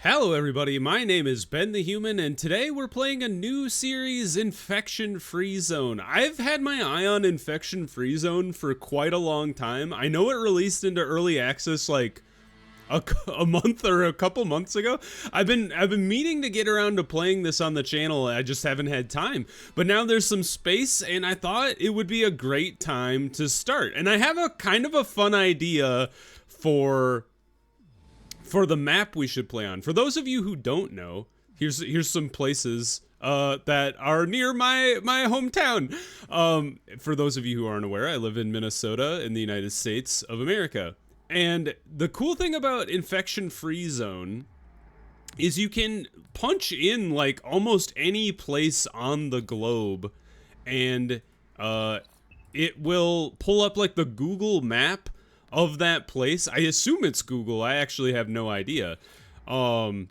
Hello everybody, my name is Ben the Human, and today we're playing a new series, Infection Free Zone. I've had my eye on Infection Free Zone for quite a long time. I know it released into early access like a month or a couple months ago. I've been meaning to get around to playing this on the channel. I just haven't had time. But now there's some space, and I thought it would be a great time to start. And I have a kind of a fun idea for the map we should play on. For those of you who don't know, here's some places that are near my hometown. For those of you who aren't aware, I live in Minnesota in the United States of America. And the cool thing about Infection Free Zone is you can punch in like almost any place on the globe, and it will pull up like the Google map of that place. I assume it's Google. I actually have no idea. And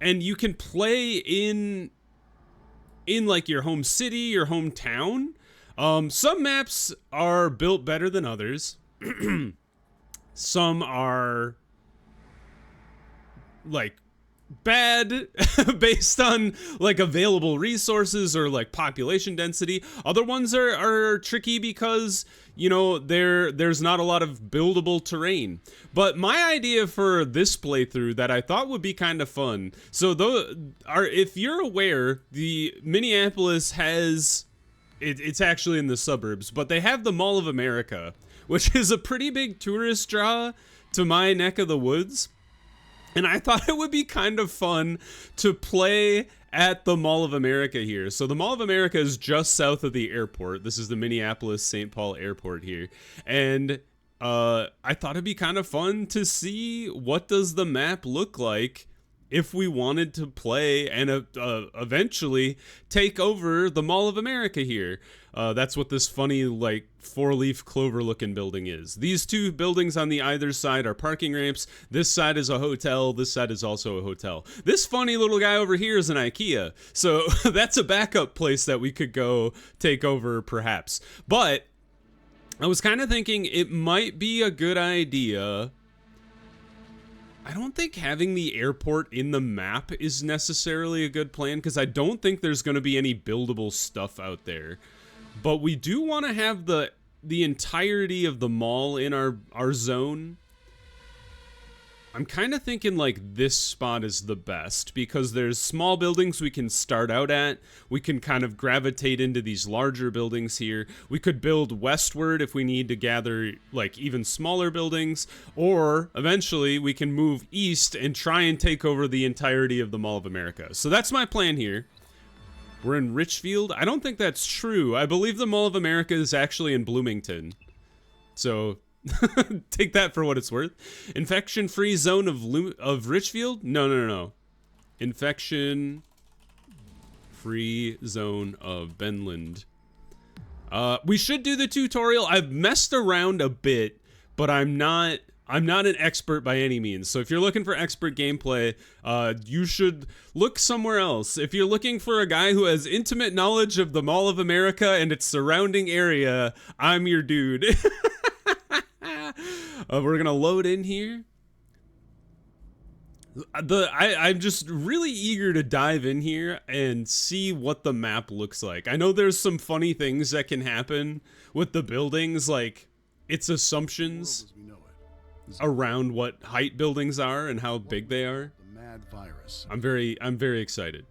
you can play in like your home city, your hometown. Some maps are built better than others. Some are like bad based on like available resources or like population density. Other ones are tricky because, you know, there's not a lot of buildable terrain. But my idea for this playthrough that I thought would be kind of fun, so if you're aware, the Minneapolis has it's actually in the suburbs, but they have the Mall of America, which is a pretty big tourist draw to my neck of the woods. And I thought it would be kind of fun to play at the Mall of America here. So the Mall of America is just south of the airport. This is the Minneapolis-St. Paul airport here. And I thought it'd be kind of fun to see what does the map look like if we wanted to play and eventually take over the Mall of America here. That's what this funny, like, four-leaf clover-looking building is. These two buildings on the either side are parking ramps. This side is a hotel. This side is also a hotel. This funny little guy over here is an IKEA. So that's a backup place that we could go take over, perhaps. But I was kind of thinking it might be a good idea. I don't think having the airport in the map is necessarily a good plan, because I don't think there's going to be any buildable stuff out there. But we do want to have the entirety of the mall in our zone. I'm kind of thinking like this spot is the best, because there's small buildings we can start out at. We can kind of gravitate into these larger buildings here. We could build westward if we need to gather like even smaller buildings, or eventually we can move east and try and take over the entirety of the Mall of America. So that's my plan here. We're in Richfield. I don't think that's true. I believe the Mall of America is actually in Bloomington. So take that for what it's worth. Infection free zone of Richfield? No. Infection free zone of Benland. We should do the tutorial. I've messed around a bit, but I'm not an expert by any means. So if you're looking for expert gameplay, you should look somewhere else. If you're looking for a guy who has intimate knowledge of the Mall of America and its surrounding area, I'm your dude. We're gonna load in here. I'm just really eager to dive in here and see what the map looks like. I know there's some funny things that can happen with the buildings, like its assumptions around what height buildings are and how big they are. The mad virus. I'm very excited.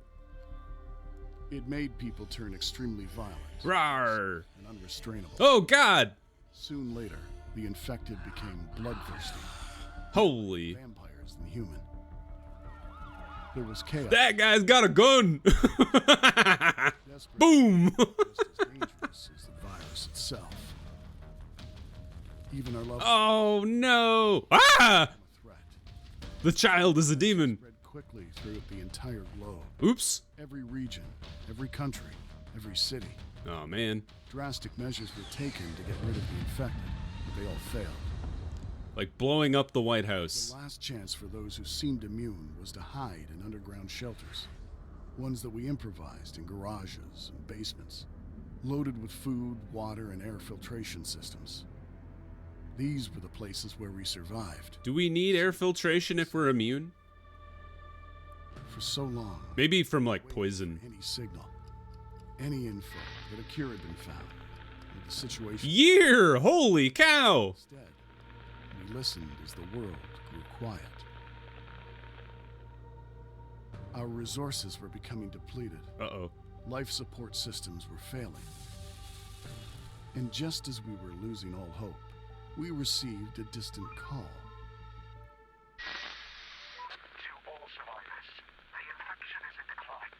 It made people turn extremely violent. Rawr! And unrestrainable. Oh God! Soon later, the infected became bloodthirsty. Holy! Vampires than human. There was chaos. That guy's got a gun! Boom! Just as dangerous as the virus itself. Even our love. Oh no! Ah! The child is a demon. Spread quickly throughout the entire globe. Oops. Every region, every country, every city. Oh man. Drastic measures were taken to get rid of the infected, but they all failed. Like blowing up the White House. The last chance for those who seemed immune was to hide in underground shelters. Ones that we improvised in garages and basements, loaded with food, water, and air filtration systems. These were the places where we survived. Do we need air filtration if we're immune? For so long, Maybe from like waited poison. for any signal, any info that a cure had been found, or the situation. Year! Holy cow! Instead, we listened as the world grew quiet. Our resources were becoming depleted. Uh-oh. Life support systems were failing. And just as we were losing all hope, we received a distant call. To all survivors, the infection is in decline.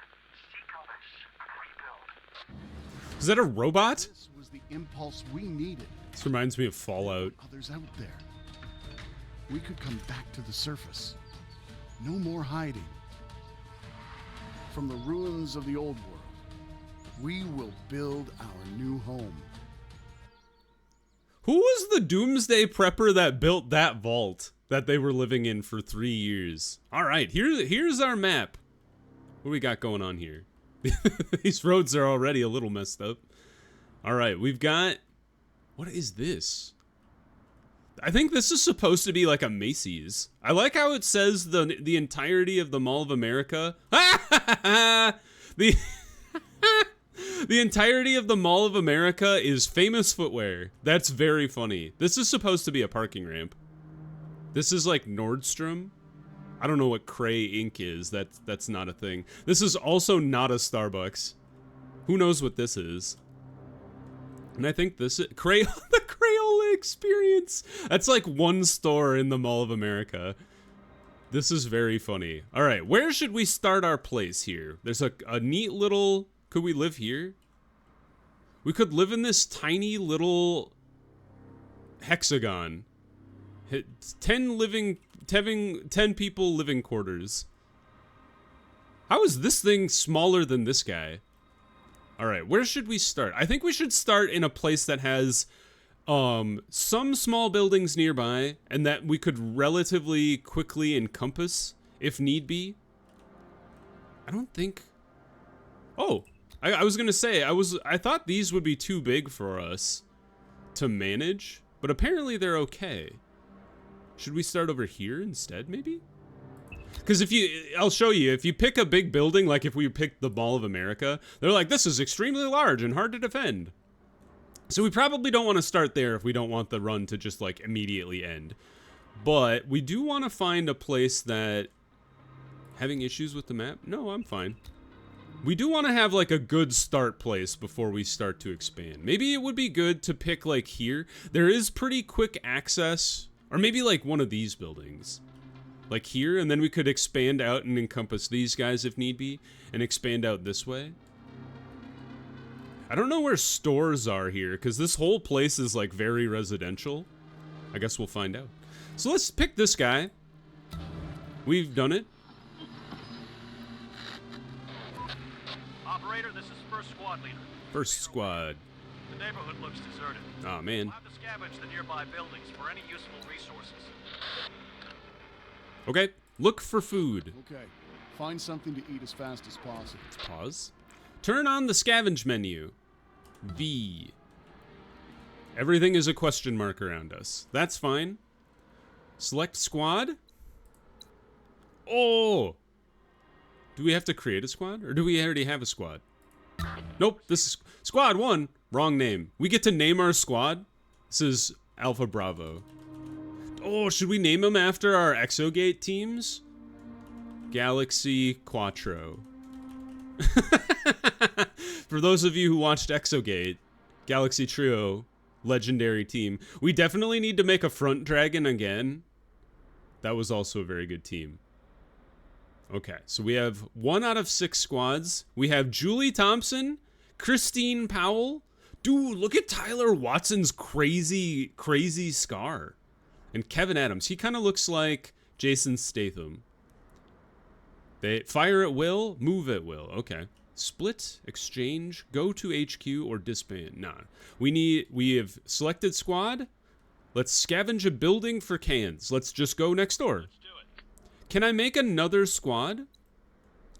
Seek Elvis and rebuild. Is that a robot? This was the impulse we needed. This reminds me of Fallout. Others out there. We could come back to the surface. No more hiding. From the ruins of the old world, we will build our new home. Who was the doomsday prepper that built that vault that they were living in for 3 years? All right, here's our map. What do we got going on here? These roads are already a little messed up. All right, we've got... What is this? I think this is supposed to be like a Macy's. I like how it says the entirety of the Mall of America. the The entirety of the Mall of America is famous footwear. That's very funny. This is supposed to be a parking ramp. This is like Nordstrom. I don't know what Cray Inc. is. That's not a thing. This is also not a Starbucks. Who knows what this is? And I think this is the Crayola Experience. That's like one store in the Mall of America. This is very funny. All right, where should we start our place here? There's a neat little... Could we live here? We could live in this tiny little hexagon. 10 people living quarters. How is this thing smaller than this guy? All right, where should we start? I think we should start in a place that has some small buildings nearby and that we could relatively quickly encompass if need be. I don't think... Oh, I was gonna say, I thought these would be too big for us to manage, but apparently they're okay. Should we start over here instead, maybe? Because I'll show you, if you pick a big building, like if we picked the Mall of America, they're like, this is extremely large and hard to defend. So we probably don't want to start there if we don't want the run to just like immediately end. But we do want to find a place that... Having issues with the map? No, I'm fine. We do want to have like a good start place before we start to expand. Maybe it would be good to pick like here. There is pretty quick access, or maybe like one of these buildings. Like here, and then we could expand out and encompass these guys if need be, and expand out this way. I don't know where stores are here, because this whole place is like very residential. I guess we'll find out. So let's pick this guy. We've done it. Operator, this is First Squad Leader. First squad. The neighborhood looks deserted. Aw, man. We'll have to scavenge the nearby buildings for any useful resources. Okay, look for food. Okay, find something to eat as fast as possible. Pause. Turn on the scavenge menu. V. Everything is a question mark around us. That's fine. Select squad. Oh! Do we have to create a squad? Or do we already have a squad? Nope, this is squad 1. Wrong name. We get to name our squad. This is Alpha Bravo. Oh, should we name them after our Exogate teams? Galaxy Quattro. For those of you who watched Exogate, Galaxy Trio, legendary team. We definitely need to make a Front Dragon again. That was also a very good team. Okay, so we have 1 out of 6 squads. We have Julie Thompson, Christine Powell. Dude, look at Tyler Watson's crazy scar. And Kevin Adams. He kind of looks like Jason Statham. They fire at will, move at will. Okay. Split, exchange, go to HQ, or disband. Nah. We have selected squad. Let's scavenge a building for cans. Let's just go next door. Let's do it. Can I make another squad?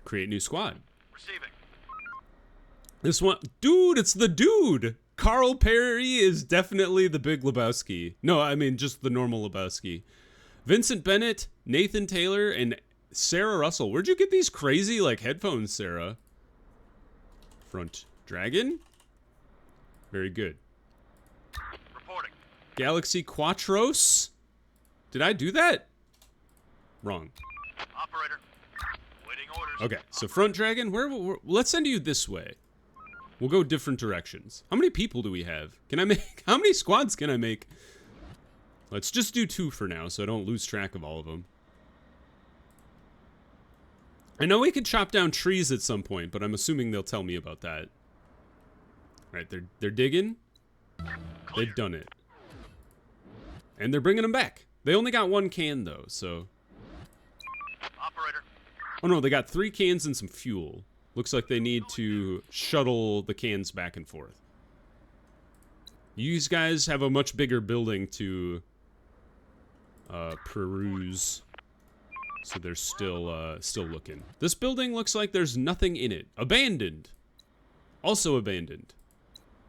Create new squad. Receiving. This one, dude, it's the dude. Carl Perry is definitely the Big Lebowski. No, I mean just the normal Lebowski. Vincent Bennett, Nathan Taylor, and Sarah Russell. Where'd you get these crazy, like, headphones, Sarah? Front Dragon? Very good. Reporting. Galaxy Quattros? Did I do that? Wrong. Operator. Waiting orders. Okay, so Front Dragon, let's send you this way. We'll go different directions. How many people do we have? Can I make, how many squads can I make? Let's just do 2 for now so I don't lose track of all of them. I know we could chop down trees at some point, but I'm assuming they'll tell me about that. Right, they're digging. They've done it. And they're bringing them back. They only got 1 can though, so. Operator. Oh no, they got 3 cans and some fuel. Looks like they need to shuttle the cans back and forth. You guys have a much bigger building to peruse. So they're still looking. This building looks like there's nothing in it. Abandoned. Also abandoned.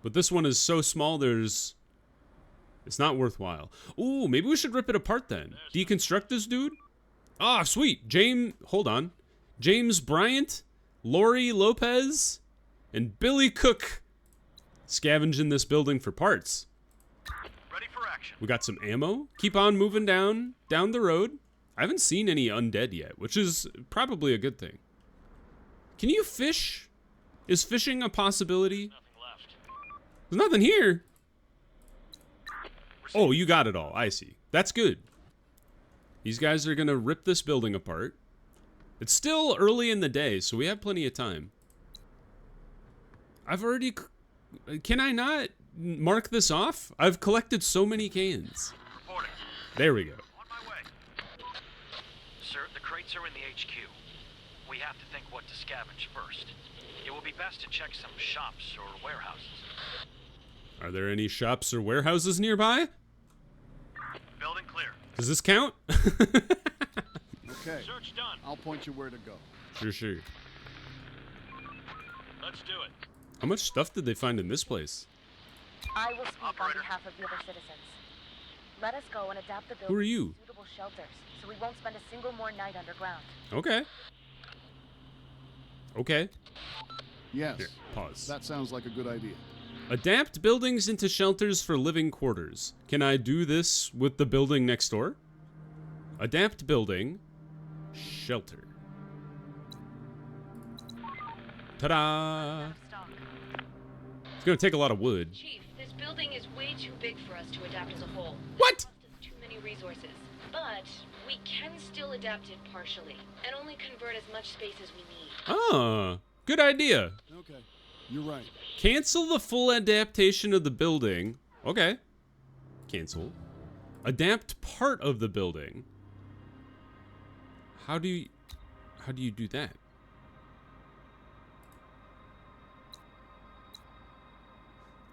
But this one is so small it's not worthwhile. Ooh, maybe we should rip it apart then. Deconstruct this dude? Ah, sweet. Hold on. James Bryant, Lori Lopez, and Billy Cook scavenging this building for parts. Ready for action. We got some ammo. Keep on moving down the road. I haven't seen any undead yet, which is probably a good thing. Can you fish? Is fishing a possibility? Nothing left. There's nothing here. Oh, you got it all. I see. That's good. These guys are gonna rip this building apart. It's still early in the day, so we have plenty of time. I've already... Can I not mark this off? I've collected so many cans. Reporting. There we go. On my way. Sir, the crates are in the HQ. We have to think what to scavenge first. It will be best to check some shops or warehouses. Are there any shops or warehouses nearby? Building clear. Does this count? Okay, Search done. I'll point you where to go. Sure. Let's do it. How much stuff did they find in this place? I will speak Operator. on behalf of the other citizens. Let us go and adapt the building Who are you? to suitable shelters, so we won't spend a single more night underground. Okay. Yes, Here, pause. that sounds like a good idea. Adapt buildings into shelters for living quarters. Can I do this with the building next door? Adapt building. Shelter. Ta-da! Out of stock. It's gonna take a lot of wood. Chief, this building is way too big for us to adapt as a whole. What? It costs us too many resources. But we can still adapt it partially, and only convert as much space as we need. Ah, good idea. Okay, you're right. Cancel the full adaptation of the building. Okay. Cancel. Adapt part of the building. How do you do that?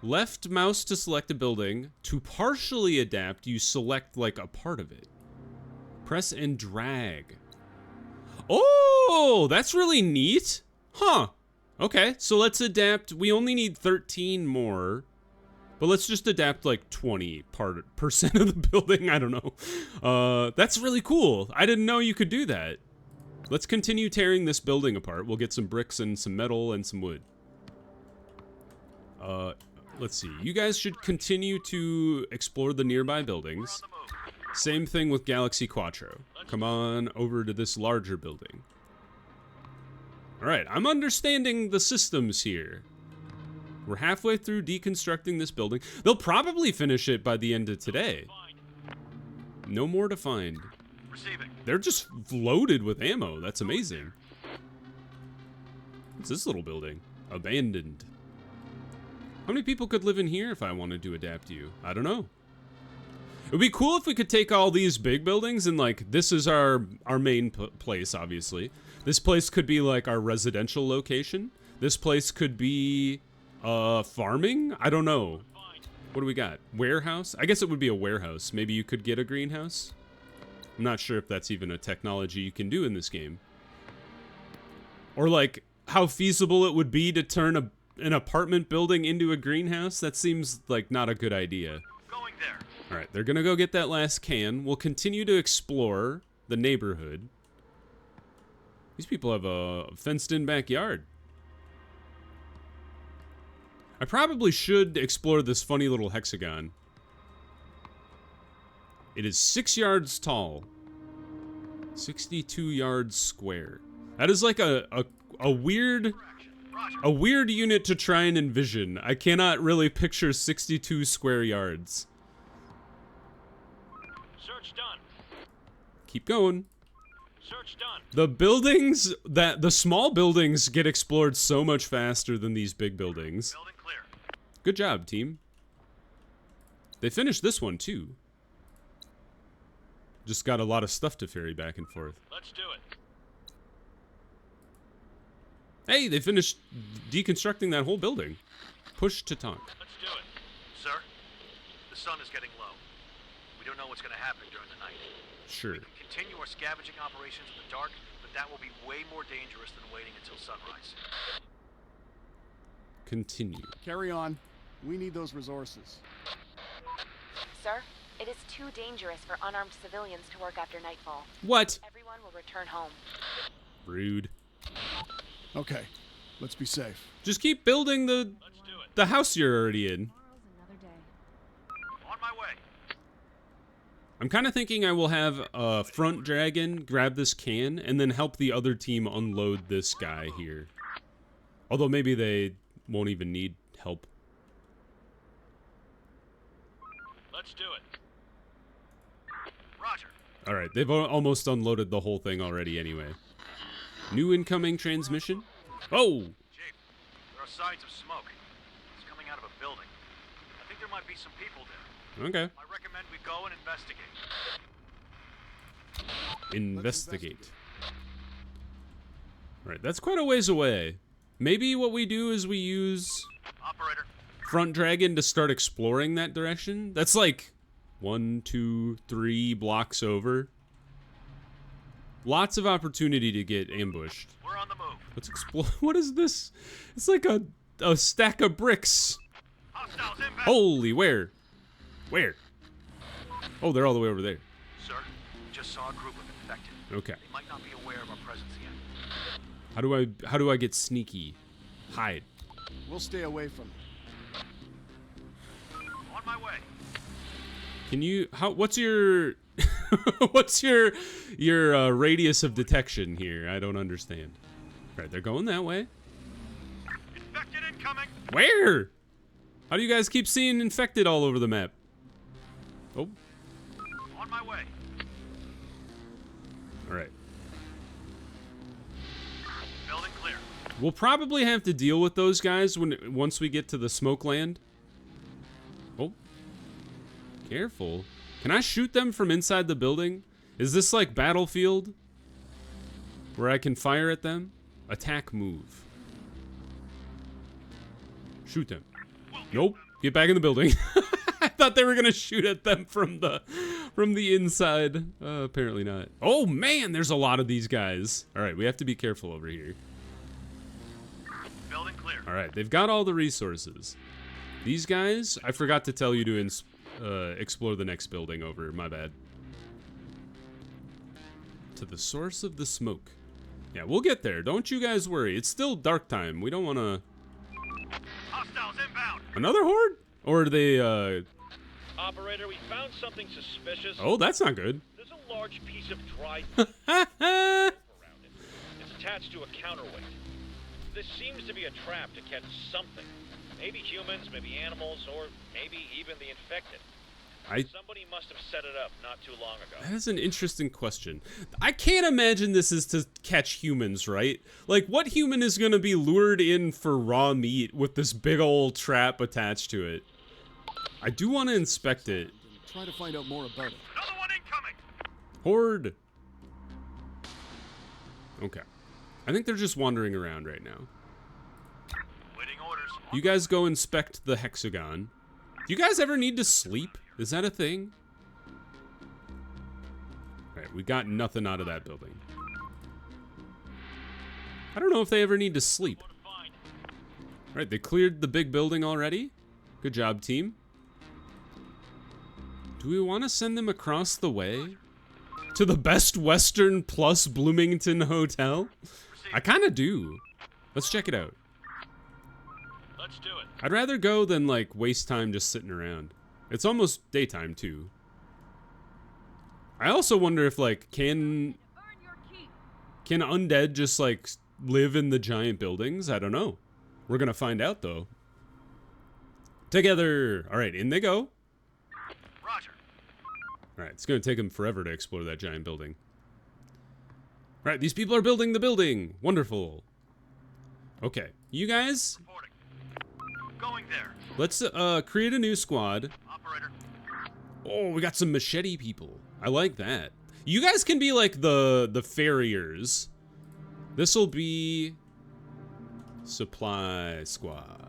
Left mouse to select a building. To partially adapt, you select like a part of it. Press and drag. Oh, that's really neat. Huh. Okay, so let's adapt. We only need 13 more. But let's just adapt like 20% of the building. I don't know. That's really cool. I didn't know you could do that. Let's continue tearing this building apart. We'll get some bricks and some metal and some wood. Let's see. You guys should continue to explore the nearby buildings. Same thing with Galaxy Quattro. Come on over to this larger building. Alright, I'm understanding the systems here. We're halfway through deconstructing this building. They'll probably finish it by the end of today. No more to find. Receiving. They're just loaded with ammo. That's amazing. What's this little building? Abandoned. How many people could live in here if I wanted to adapt you? I don't know. It would be cool if we could take all these big buildings and, like, this is our main place, obviously. This place could be, like, our residential location. This place could be, farming? I don't know. What do we got? Warehouse? I guess it would be a warehouse. Maybe you could get a greenhouse? I'm not sure if that's even a technology you can do in this game. Or, like, how feasible it would be to turn an apartment building into a greenhouse? That seems like not a good idea. Going there. All right, they're gonna go get that last can. We'll continue to explore the neighborhood. These people have a fenced-in backyard. I probably should explore this funny little hexagon. It is 6 yards tall. 62 yards square. That is like a weird unit to try and envision. I cannot really picture 62 square yards. Search done. Keep going. Search done. The small buildings get explored so much faster than these big buildings. Building clear. Good job, team. They finished this one too. Just got a lot of stuff to ferry back and forth. Let's do it. Hey, they finished deconstructing that whole building. Push to talk. Let's do it. Sir, the sun is getting low. We don't know what's going to happen during the night. Sure. We can continue our scavenging operations in the dark, but that will be way more dangerous than waiting until sunrise. Continue. Carry on. We need those resources. Sir, it is too dangerous for unarmed civilians to work after nightfall. What? Everyone will return home. Rude. Okay, let's be safe. Just keep building Let's do it. the house you're already in. Tomorrow's another day. On my way. I'm kind of thinking I will have a front dragon grab this can and then help the other team unload this guy here. Although maybe they won't even need help. Let's do it. Roger. All right, they've almost unloaded the whole thing already anyway. New incoming transmission. Oh! Chief, there are signs of smoke. It's coming out of a building. I think there might be some people there. Okay. I recommend we go and investigate. Investigate. All right, that's quite a ways away. Maybe what we do is we use Operator. Front Dragon to start exploring that direction. That's like 1, 2, 3 blocks over. Lots of opportunity to get ambushed. We're on the move. Let's explore. What is this? It's like a stack of bricks. Hostiles inbound. Holy, where? Where? Oh, they're all the way over there. Sir, we just saw a group of infected. Okay. They might not be aware of our presence yet. How do I get sneaky? Hide. We'll stay away from them. On my way. Can you? What's your? What's your radius of detection here? I don't understand. All right, they're going that way. Infected incoming. Where? How do you guys keep seeing infected all over the map? Oh, On my way. all right. Building clear. We'll probably have to deal with those guys once we get to the smoke land. Oh, careful. Can I shoot them from inside the building? Is this like Battlefield? Where I can fire at them? Attack move. Shoot them. Nope. Get back in the building. I thought they were gonna shoot at them from the inside. Apparently not. Oh man, there's a lot of these guys. All right, we have to be careful over here. Building clear. All right, they've got all the resources. These guys, I forgot to tell you to explore the next building over. My bad. To the source of the smoke. Yeah, we'll get there. Don't you guys worry. It's still dark time. We don't want to... Hostiles inbound. Another horde? Or are they, Operator, we found something suspicious. Oh, that's not good. There's a large piece of dried around it. It's attached to a counterweight. This seems to be a trap to catch something. Maybe humans, maybe animals, or maybe even the infected. Somebody must have set it up not too long ago. That is an interesting question. I can't imagine this is to catch humans, right? Like, what human is going to be lured in for raw meat with this big old trap attached to it? I do want to inspect it. Try to find out more about it. Another one incoming. Horde. Okay. I think they're just wandering around right now. Waiting orders. You guys go inspect the hexagon. Do you guys ever need to sleep? Is that a thing? Alright, we got nothing out of that building. I don't know if they ever need to sleep. Alright, they cleared the big building already. Good job, team. Do we want to send them across the way? To the Best Western plus Bloomington Hotel? I kind of do. Let's check it out. Let's do it. I'd rather go than, like, waste time just sitting around. It's almost daytime, too. I also wonder if, like, can undead just, like, live in the giant buildings? I don't know. We're gonna find out, though. Together! Alright, in they go. Roger. Alright, it's gonna take them forever to explore that giant building. Alright, these people are building the building! Wonderful. Okay, you guys, Reporting. Going there. let's create a new squad. Operator. Oh, we got some machete people. I like that. You guys can be like the farriers. This'll be supply squad.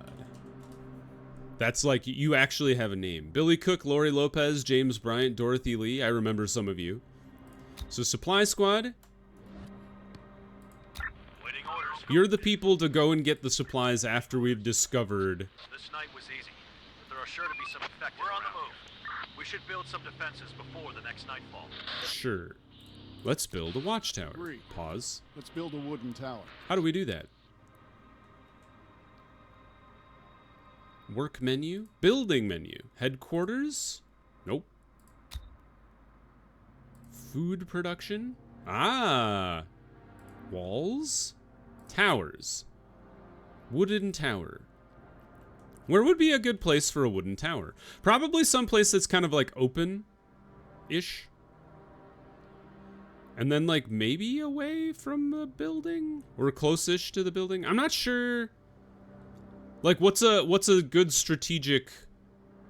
That's like, you actually have a name. Billy Cook, Lori Lopez, James Bryant, Dorothy Lee. I remember some of you. So supply squad, Waiting orders. you're the people to go and get the supplies after we've discovered. This night was easy, but there are sure to be some infected. We're on the move. We should build some defenses before the next nightfall. Sure. Let's build a watchtower. Agreed. Pause. Let's build a wooden tower. How do we do that? Work menu? Building menu. Headquarters? Nope. Food production? Ah! Walls? Towers. Wooden tower. Where would be a good place for a wooden tower? Probably someplace that's kind of like open-ish. And then like maybe away from the building? Or close-ish to the building? I'm not sure. Like what's a good strategic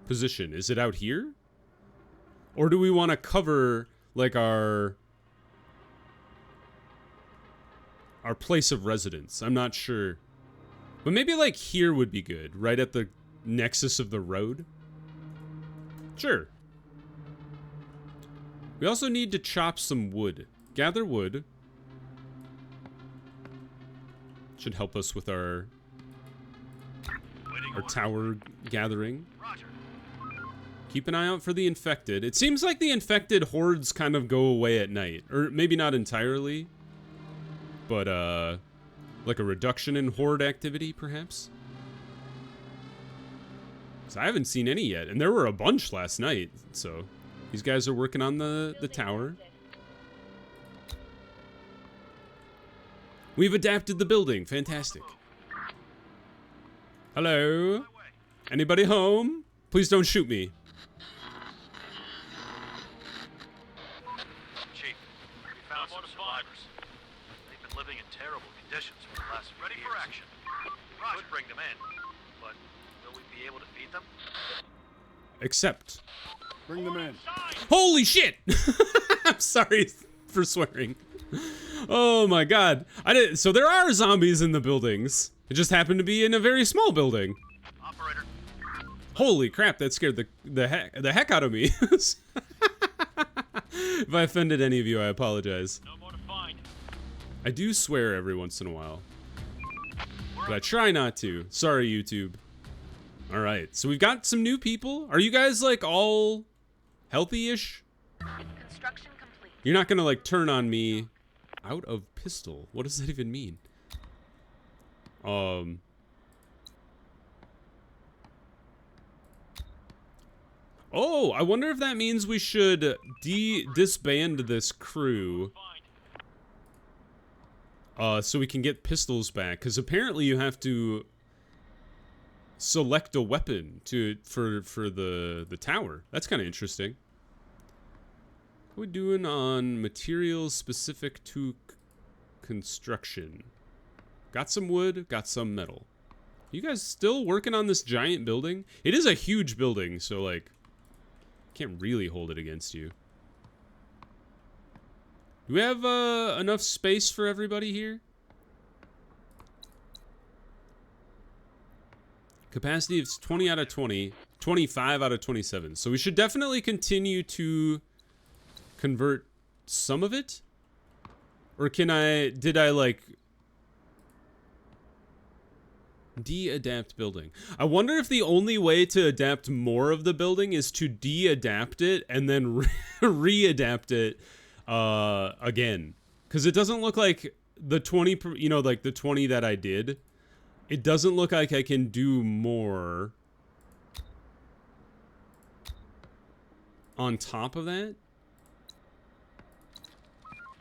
position? Is it out here? Or do we want to cover like our place of residence? I'm not sure. But maybe like here would be good, right at the nexus of the road. Sure. We also need to chop some wood. Gather wood. Should help us with our tower gathering. Roger. Keep an eye out for the infected. It seems like the infected hordes kind of go away at night. Or maybe not entirely. But, like a reduction in horde activity, perhaps? So I haven't seen any yet, and there were a bunch last night, so these guys are working on the tower. We've adapted the building. Fantastic. Hello? Anybody home? Please don't shoot me. Chief, we found some survivors. They've been living in terrible conditions for the last few years. Ready for action. We could bring them in, but will we be able to feed them? Accept. Bring them in. Holy shit! I'm sorry for swearing. Oh my god. So there are zombies in the buildings. It just happened to be in a very small building. Operator. Holy crap, that scared the heck out of me. If I offended any of you, I apologize. No more to find. I do swear every once in a while. But I try not to. Sorry, YouTube. Alright, so we've got some new people. Are you guys, like, all healthy-ish? Construction complete. You're not gonna, like, turn on me out of pistol. What does that even mean? Oh, I wonder if that means we should disband this crew. So we can get pistols back, because apparently you have to select a weapon for the tower. That's kind of interesting. What are we doing on materials specific to construction? Got some wood, got some metal. You guys still working on this giant building? It is a huge building, so like, can't really hold it against you. Do we have enough space for everybody here? Capacity is 20 out of 20, 25 out of 27. So we should definitely continue to convert some of it. Or did I like de-adapt building? I wonder if the only way to adapt more of the building is to de-adapt it and then re-adapt it again, because it doesn't look like the 20, like the 20 that I did. It doesn't look like I can do more on top of that.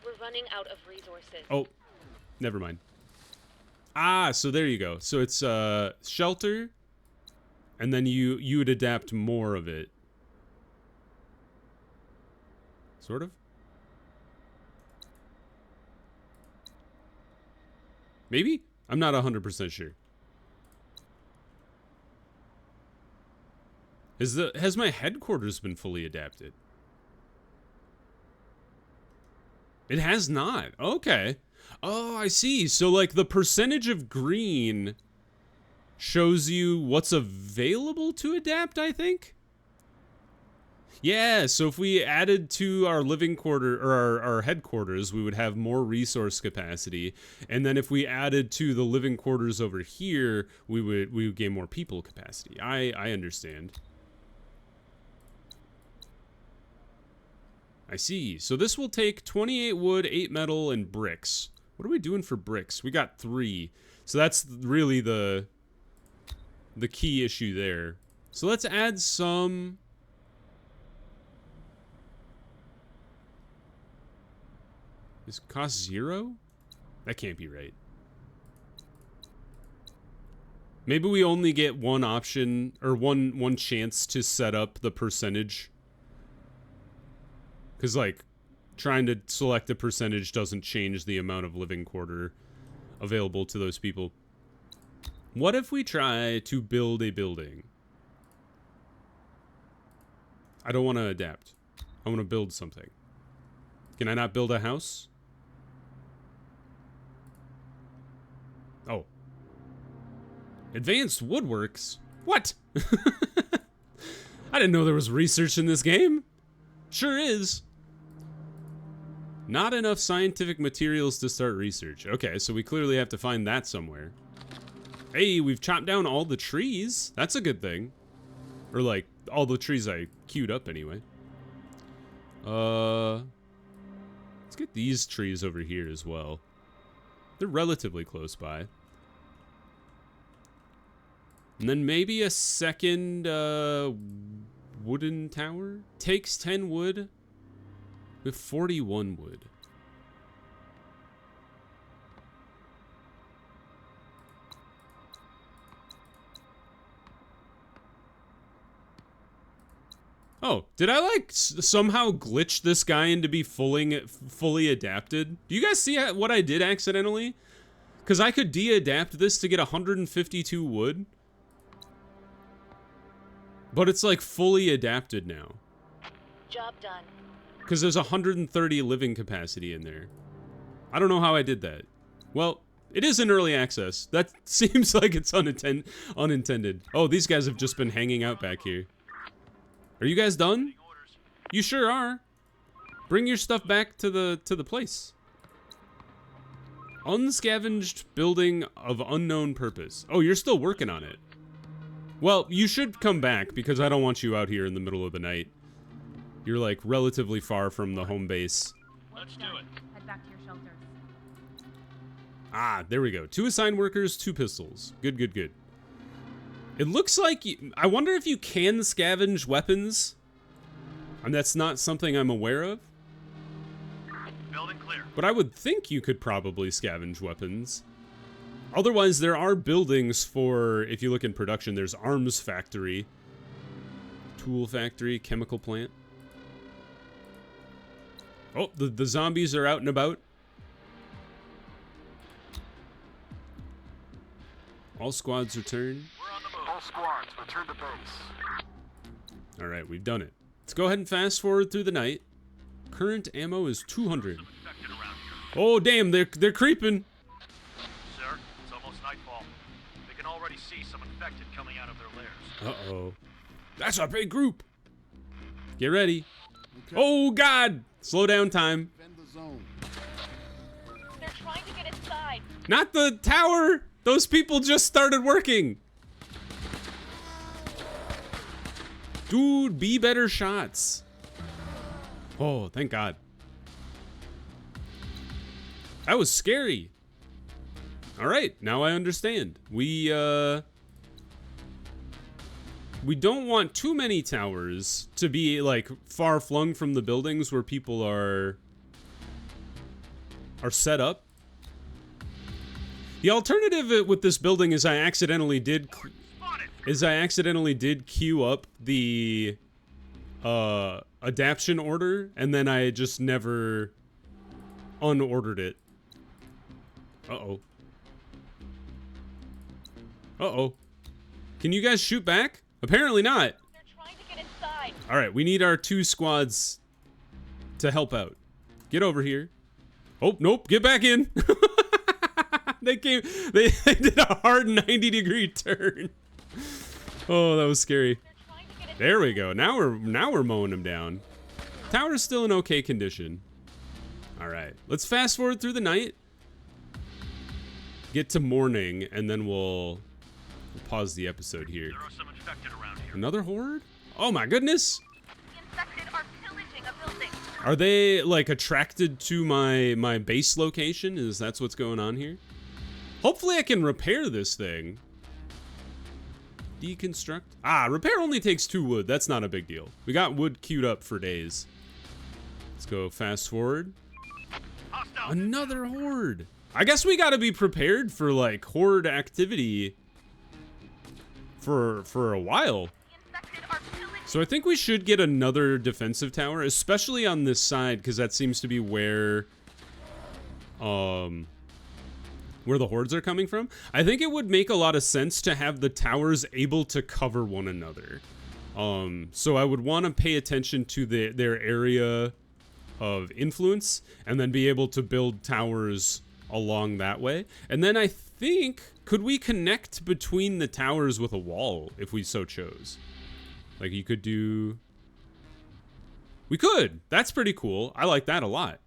We're running out of resources. Oh, never mind. Ah, so there you go. So it's shelter, and then you would adapt more of it. Sort of. Maybe? I'm not 100% sure. Has my headquarters been fully adapted? It has not. Okay. Oh, I see. So like the percentage of green shows you what's available to adapt, I think. Yeah, so if we added to our living quarter or our headquarters, we would have more resource capacity. And then if we added to the living quarters over here, we would gain more people capacity. I understand. I see. So this will take 28 wood, 8 metal, and bricks. What are we doing for bricks? We got 3. So that's really the key issue there. So let's add some. This costs 0? That can't be right. Maybe we only get one option or one chance to set up the percentage. Because, like, trying to select a percentage doesn't change the amount of living quarter available to those people. What if we try to build a building? I don't want to adapt. I want to build something. Can I not build a house? Oh. Advanced woodworks? What? I didn't know there was research in this game. Sure is. Not enough scientific materials to start research. Okay, so we clearly have to find that somewhere. Hey, we've chopped down all the trees. That's a good thing. Or like, all the trees I queued up anyway. Let's get these trees over here as well. They're relatively close by. And then maybe a second wooden tower. Takes 10 wood with 41 wood. Oh, did I like somehow glitch this guy into be fully adapted? Do you guys see what I did accidentally? Because I could de-adapt this to get 152 wood. But it's like fully adapted now. Job done. Because there's 130 living capacity in there. I don't know how I did that. Well, it is in early access. That seems like it's unintended. Oh, these guys have just been hanging out back here. Are you guys done? You sure are. Bring your stuff back to the place. Unscavenged building of unknown purpose. Oh, you're still working on it. Well, you should come back because I don't want you out here in the middle of the night. You're like relatively far from the home base. Let's do it. Head back to your shelters. Ah, there we go. 2 assigned workers, 2 pistols. Good, good, good. It looks like I wonder if you can scavenge weapons. And that's not something I'm aware of. Building clear. But I would think you could probably scavenge weapons. Otherwise, there are buildings for, if you look in production, there's arms factory, tool factory, chemical plant. Oh, the zombies are out and about. All squads return. We're on the move. All squads, return to base. All right, we've done it. Let's go ahead and fast forward through the night. Current ammo is 200. Infected around here. Oh, damn, they're creeping. Sir, it's almost nightfall. We can already see some infected coming out of their lairs. Uh-oh. That's a big group. Get ready. Okay. Oh, God. Slow down time. Defend the zone. They're trying to get inside. Not the tower. Those people just started working. Dude, be better shots. Oh, thank God. That was scary. All right, now I understand. We don't want too many towers to be like far flung from the buildings where people are set up. The alternative with this building is I accidentally did queue up the adaption order, and then I just never unordered it. Uh-oh. Uh-oh. Can you guys shoot back? Apparently not. They're trying to get inside. All right, we need our 2 squads to help out. Get over here. Oh, nope, get back in. They did a hard 90-degree turn. Oh, that was scary. There we go. Now we're mowing them down. Tower's still in okay condition. All right, let's fast forward through the night. Get to morning, and then we'll pause the episode here. There are some infected around here. Another horde? Oh my goodness. The infected are pillaging a building. Are they like attracted to my base location? That's what's going on here? Hopefully I can repair this thing. Deconstruct. Ah, repair only takes 2 wood. That's not a big deal. We got wood queued up for days. Let's go fast forward. Hostile. Another horde. I guess we gotta be prepared for like horde activity for a while. The infected are pillaging. So I think we should get another defensive tower, especially on this side, because that seems to be where the hordes are coming from. I think it would make a lot of sense to have the towers able to cover one another. So I would want to pay attention to their area of influence, and then be able to build towers along that way. And then I think, could we connect between the towers with a wall if we so chose? Like you could do... We could! That's pretty cool. I like that a lot.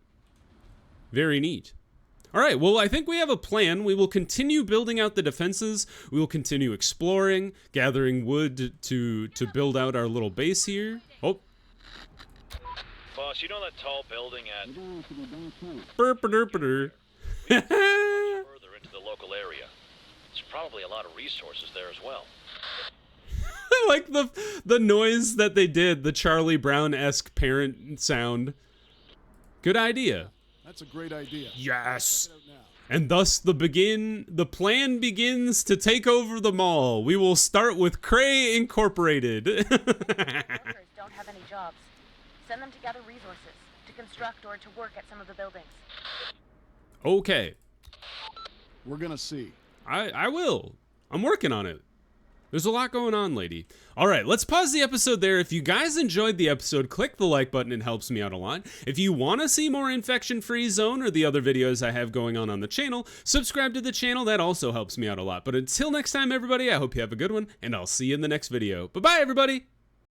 Very neat. All right, well, I think we have a plan. We will continue building out the defenses. We will continue exploring, gathering wood to build out our little base here. Oh. Boss, you know that tall building at... Burp-a-derp-a-der. much further into the local area. There's probably a lot of resources there as well. I like the noise that they did, the Charlie Brown-esque parent sound. Good idea. That's a great idea. Yes. Check it out now. And thus the plan begins to take over the mall. We will start with Cray Incorporated. Workers don't have any jobs. Send them to gather resources, to construct or to work at some of the buildings. Okay. We're gonna see. I will. I'm working on it. There's a lot going on, lady. All right, let's pause the episode there. If you guys enjoyed the episode, click the like button. It helps me out a lot. If you want to see more Infection-Free Zone or the other videos I have going on the channel, subscribe to the channel. That also helps me out a lot. But until next time, everybody, I hope you have a good one, and I'll see you in the next video. Bye-bye, everybody.